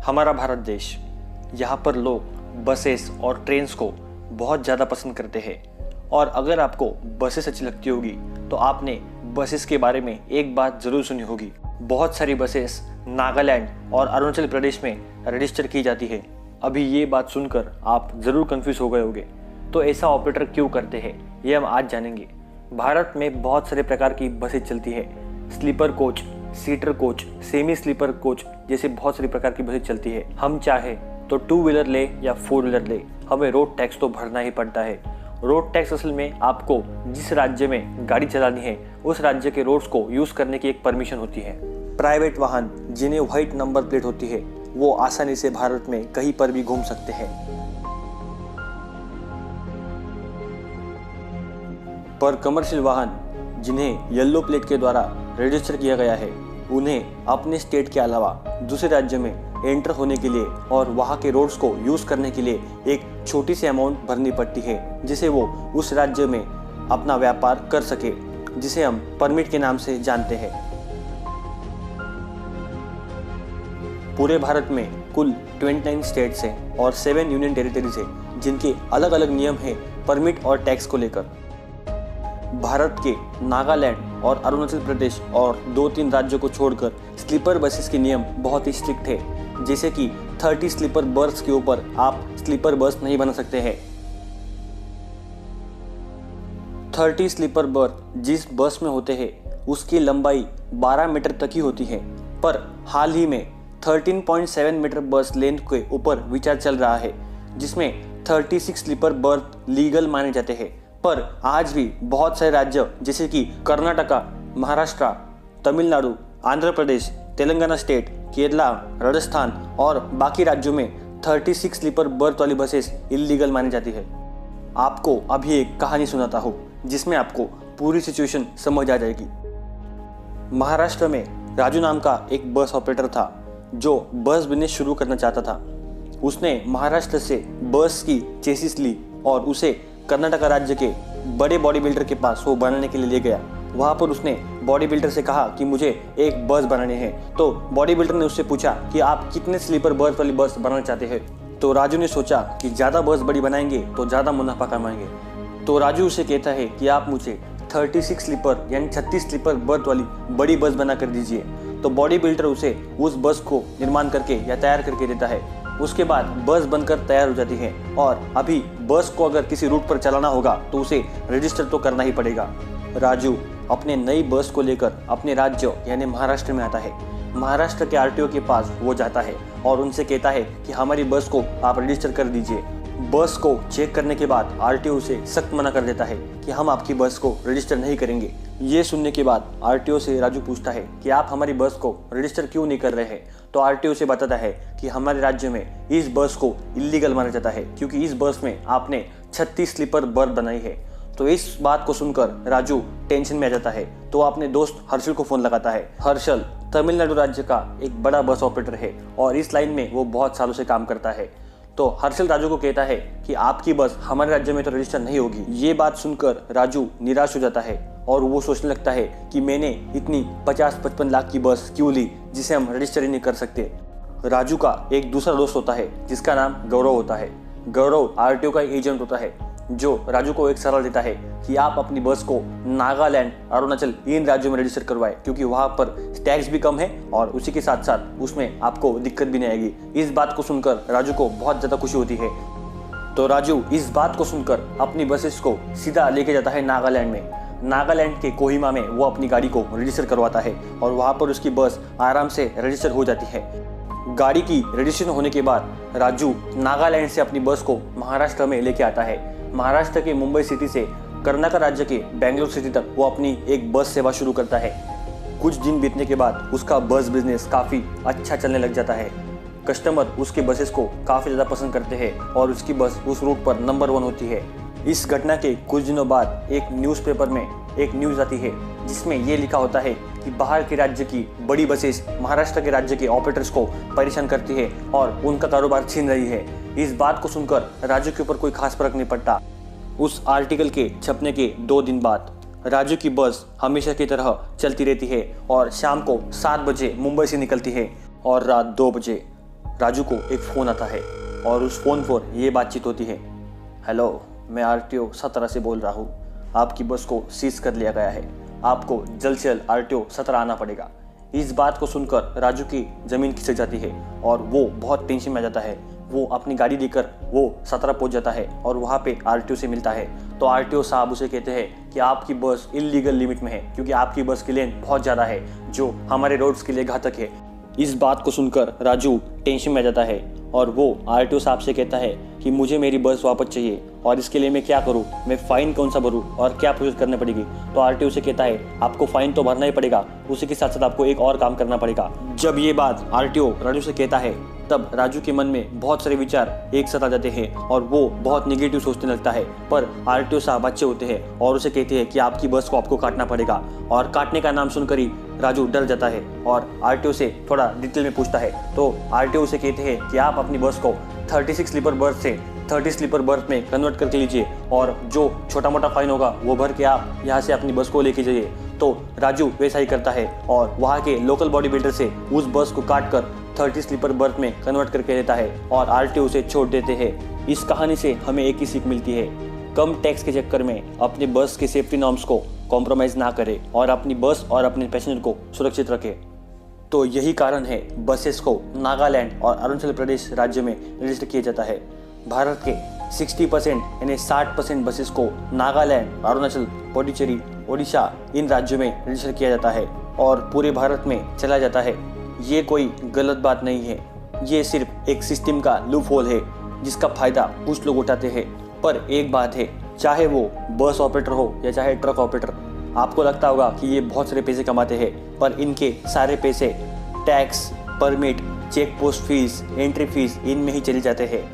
हमारा भारत देश, यहाँ पर लोग बसेस और ट्रेन्स को बहुत ज़्यादा पसंद करते हैं। और अगर आपको बसेस अच्छी लगती होगी तो आपने बसेस के बारे में एक बात ज़रूर सुनी होगी। बहुत सारी बसेस नागालैंड और अरुणाचल प्रदेश में रजिस्टर की जाती है। अभी ये बात सुनकर आप ज़रूर कंफ्यूज हो गए होंगे, तो ऐसा ऑपरेटर क्यों करते हैं ये हम आज जानेंगे। भारत में बहुत सारे प्रकार की बसें चलती है। Sleeper coach, seater coach, semi sleeper coach जैसे बहुत सारी प्रकार की बसें चलती है। हम चाहे तो 2 व्हीलर ले या 4 व्हीलर ले, हमें रोड टैक्स तो भरना ही पड़ता है। रोड टैक्स असल में आपको जिस राज्य में गाड़ी चलानी है उस राज्य के रोड्स को यूज़ करने की एक परमिशन होती है। प्राइवेट वाहन जिन्हें व्हाइट नंबर प्लेट होती है वो आसानी से भारत में कहीं पर भी घूम सकते हैं। पर कमर्शियल वाहन जिन्हें येलो प्लेट के द्वारा रजिस्टर किया गया है उन्हें अपने स्टेट के अलावा दूसरे राज्य में एंटर होने के लिए और वहाँ के रोड्स को यूज़ करने के लिए एक छोटी सी अमाउंट भरनी पड़ती है, जिसे वो उस राज्य में अपना व्यापार कर सके, जिसे हम परमिट के नाम से जानते हैं। पूरे भारत में कुल 29 स्टेट्स हैं और 7 यूनियन टेरिटरीज हैं जिनके अलग अलग नियम हैं परमिट और टैक्स को लेकर। भारत के नागालैंड और अरुणाचल प्रदेश और 2-3 राज्यों को छोड़कर स्लीपर बसेस के नियम बहुत ही स्ट्रिक्ट है, जैसे कि 30 स्लीपर बर्थ के ऊपर आप स्लीपर बस नहीं बना सकते हैं। 30 स्लीपर बर्थ जिस बस में होते हैं उसकी लंबाई 12 मीटर तक ही होती है, पर हाल ही में 13.7 मीटर बस लेंथ के ऊपर विचार चल रहा है, जिसमें 36 स्लीपर बर्थ लीगल माने जाते हैं। पर आज भी बहुत सारे राज्य जैसे कि कर्नाटका, महाराष्ट्र, तमिलनाडु, आंध्र प्रदेश, तेलंगाना स्टेट, केरला, राजस्थान और बाकी राज्यों में 36 स्लीपर बर्थ वाली बसेस इलीगल मानी जाती है। आपको अभी एक कहानी सुनाता हूँ जिसमें आपको पूरी सिचुएशन समझ आ जाएगी। महाराष्ट्र में राजू नाम का एक बस ऑपरेटर था जो बस बिजनेस शुरू करना चाहता था। उसने महाराष्ट्र से बस की चेसिस ली और उसे कर्नाटका राज्य के बड़े बॉडी बिल्डर के पास वो बनाने के लिए ले गया। वहाँ पर उसने बॉडी बिल्डर से कहा कि मुझे एक बस बनानी है। तो बॉडी बिल्डर ने उससे पूछा कि आप कितने स्लीपर बर्थ वाली बस बनाना चाहते हैं। तो राजू ने सोचा कि ज़्यादा बस बड़ी बनाएंगे तो ज़्यादा मुनाफा कमाएंगे। तो राजू उसे कहता है कि आप मुझे 36 स्लीपर यानी 36 स्लीपर बर्थ वाली बड़ी बस बना कर दीजिए। तो बॉडी बिल्डर उसे उस बस को निर्माण करके या तैयार करके देता है। उसके बाद बस बनकर तैयार हो जाती है और अभी बस को अगर किसी रूट पर चलाना होगा तो उसे रजिस्टर तो करना ही पड़ेगा। राजू अपने नई बस को लेकर अपने राज्य यानी महाराष्ट्र में आता है। महाराष्ट्र के आरटीओ के पास वो जाता है और उनसे कहता है कि हमारी बस को आप रजिस्टर कर दीजिए। बस को चेक करने के बाद आरटीओ उसे सख्त मना कर देता है कि हम आपकी बस को रजिस्टर नहीं करेंगे। ये सुनने के बाद आरटीओ से राजू पूछता है कि आप हमारी बस को रजिस्टर क्यों नहीं कर रहे हैं। तो आरटीओ से बताता है कि हमारे राज्य में इस बस को इलीगल माना जाता है क्योंकि इस बस में आपने 36 स्लीपर बर्थ बनाई है। तो इस बात को सुनकर राजू टेंशन में आ जाता है। तो अपने दोस्त हर्षल को फोन लगाता है। हर्षल तमिलनाडु राज्य का एक बड़ा बस ऑपरेटर है और इस लाइन में वो बहुत सालों से काम करता है। तो हर्षल राजू को कहता है कि आपकी बस हमारे राज्य में तो रजिस्टर नहीं होगी। ये बात सुनकर राजू निराश हो जाता है और वो सोचने लगता है कि मैंने इतनी 50-55 लाख की बस क्यों ली जिसे हम रजिस्टर ही नहीं कर सकते। राजू का एक दूसरा दोस्त होता है जिसका नाम गौरव होता है। गौरव आरटीओ का एजेंट होता है जो राजू को एक सलाह देता है कि आप अपनी बस को नागालैंड, अरुणाचल इन राज्यों में रजिस्टर करवाएं क्योंकि वहाँ पर टैक्स भी कम है और उसी के साथ साथ उसमें आपको दिक्कत भी नहीं आएगी। इस बात को सुनकर राजू को बहुत ज़्यादा खुशी होती है। तो राजू इस बात को सुनकर अपनी बसेस को सीधा लेके जाता है नागालैंड में। नागालैंड के कोहिमा में वो अपनी गाड़ी को रजिस्टर करवाता है और वहाँ पर उसकी बस आराम से रजिस्टर हो जाती है। गाड़ी की रजिस्ट्रेशन होने के बाद राजू नागालैंड से अपनी बस को महाराष्ट्र में लेके आता है। महाराष्ट्र के मुंबई सिटी से कर्नाटक राज्य के बेंगलुरु सिटी तक वो अपनी एक बस सेवा शुरू करता है। कुछ दिन बीतने के बाद उसका बस बिजनेस काफ़ी अच्छा चलने लग जाता है। कस्टमर उसके बसेस को काफ़ी ज़्यादा पसंद करते हैं और उसकी बस उस रूट पर नंबर 1 होती है। इस घटना के कुछ दिनों बाद एक न्यूज़पेपर में एक न्यूज़ आती है जिसमें ये लिखा होता है कि बाहर के राज्य की बड़ी बसेस महाराष्ट्र के राज्य के ऑपरेटर्स को परेशान करती है और उनका कारोबार छीन रही है। इस बात को सुनकर राजू के ऊपर कोई खास फर्क नहीं पड़ता। उस आर्टिकल के छपने के 2 दिन बाद राजू की बस हमेशा की तरह चलती रहती है और शाम को 7 बजे मुंबई से निकलती है और रात 2 बजे राजू को एक फ़ोन आता है और उस फ़ोन पर ये बातचीत होती है। हेलो, मैं RTO 17 से बोल रहा हूँ। आपकी बस को सीज कर लिया गया है। आपको जल्द से जल्द RTO 17 आना पड़ेगा। इस बात को सुनकर राजू की ज़मीन खिसक जाती है और वो बहुत टेंशन में आ जाता है। वो अपनी गाड़ी लेकर वो 17 पहुंच जाता है और वहाँ पे RTO से मिलता है। तो RTO साहब उसे कहते हैं कि आपकी बस इलीगल लिमिट में है, क्योंकि आपकी बस की लेन बहुत ज़्यादा है जो हमारे रोड्स के लिए घातक है। इस बात को सुनकर राजू टेंशन में आ जाता है और वो RTO साहब से कहता है कि मुझे मेरी बस वापस चाहिए और इसके लिए मैं क्या करूं, मैं फ़ाइन कौन सा भरूं और क्या प्रोसेस करनी पड़ेगी। तो RTO से कहता है आपको फ़ाइन तो भरना ही पड़ेगा, उसी के साथ साथ आपको एक और काम करना पड़ेगा। जब ये बात RTO राजू से कहता है तब राजू के मन में बहुत सारे विचार एक साथ आ जाते हैं और वो बहुत निगेटिव सोचने लगता है। पर RTO साहब अच्छे होते हैं और उसे कहते हैं कि आपकी बस को आपको काटना पड़ेगा। और काटने का नाम सुनकर ही राजू डर जाता है और RTO से थोड़ा डिटेल में पूछता है। तो RTO उसे कहते हैं कि आप अपनी बस को 36 स्लीपर बर्थ से 30 स्लीपर बर्थ में कन्वर्ट करके लीजिए और जो छोटा मोटा फाइन होगा वो भर के आप यहाँ से अपनी बस को लेके जाइए। तो राजू वैसा ही करता है और वहाँ के लोकल बॉडी बिल्डर से उस बस को काट कर 30 स्लीपर बर्थ में कन्वर्ट करके देता है और RTO उसे छोड़ देते हैं। इस कहानी से हमें एक ही सीख मिलती है, कम टैक्स के चक्कर में अपने बस के सेफ्टी नॉर्म्स को कॉम्प्रोमाइज़ ना करें और अपनी बस और अपने पैसेंजर को सुरक्षित रखें। तो यही कारण है बसेस को नागालैंड और अरुणाचल प्रदेश राज्य में रजिस्टर किया जाता है। भारत के 60% यानी 60% बसेस को नागालैंड, अरुणाचल, पुडुचेरी, ओडिशा इन राज्यों में रजिस्टर किया जाता है और पूरे भारत में चला जाता है। ये कोई गलत बात नहीं है, ये सिर्फ एक सिस्टम का लूप होल है जिसका फ़ायदा कुछ लोग उठाते हैं। पर एक बात है, चाहे वो बस ऑपरेटर हो या चाहे ट्रक ऑपरेटर, आपको लगता होगा कि ये बहुत सारे पैसे कमाते हैं, पर इनके सारे पैसे tax, permit, check post fees, entry fees इनमें ही चले जाते हैं।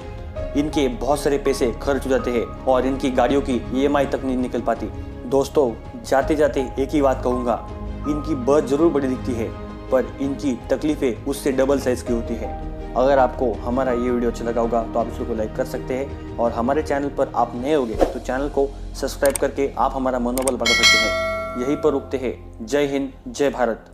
इनके बहुत सारे पैसे खर्च हो जाते हैं और इनकी गाड़ियों की EMI तक नहीं निकल पाती। दोस्तों, जाते जाते एक ही बात कहूँगा, इनकी बस ज़रूर बड़ी दिखती है पर इनकी तकलीफ़ें उससे डबल साइज़ की होती है। अगर आपको हमारा ये वीडियो अच्छा लगा होगा तो आप इसको लाइक कर सकते हैं और हमारे चैनल पर आप नए होंगे तो चैनल को सब्सक्राइब करके आप हमारा मनोबल बढ़ा सकते हैं। यहीं पर रुकते हैं। जय हिंद, जय भारत।